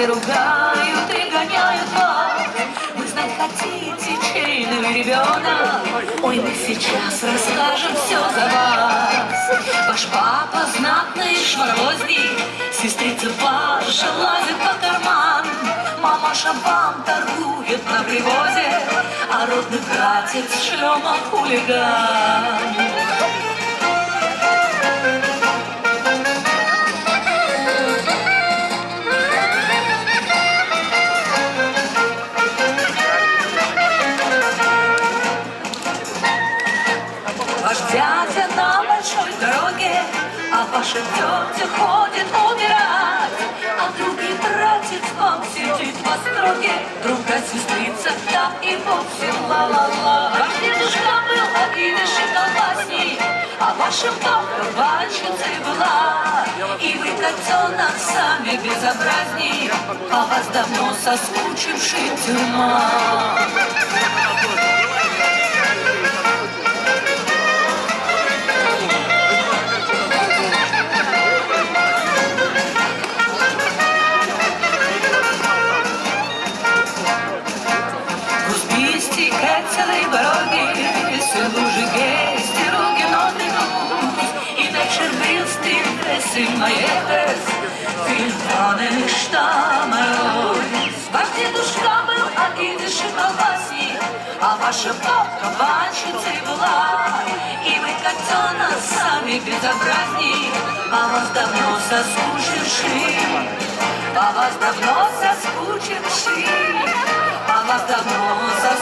все ругают и гоняют вас. Вы знать хотите, чей вы ребенок? Ой, мы сейчас расскажем все за вас. Ваш папа знатный шмаровозник, сестрица ваша лазит по карман. Мамаша вам торгует на привозе, а родный братец шлема хулиган. Ваш дядя на большой дороге, а ваша тетя ходит убирать, а другой братец вам сидит в остроге, другая сестрица там и вовсе ла-ла-ла. Ваш дедушка был обидыш и колбасник, а ваша бабка банщицей была, и вы, котенок, сами безобразней, а вас давно соскучивший тюрьма. Цілий дороги, селужи гести, руки, ноги, и вечер быстрый, син маетес, фильманы штамерой. Ваш дедушка был обидыш и колбасник, а ваша бабка банщицей была, и вы, котенок, сами безобразней, а вас давно соскучивший, а вас давно соскучивший, а вас давно соскучивший.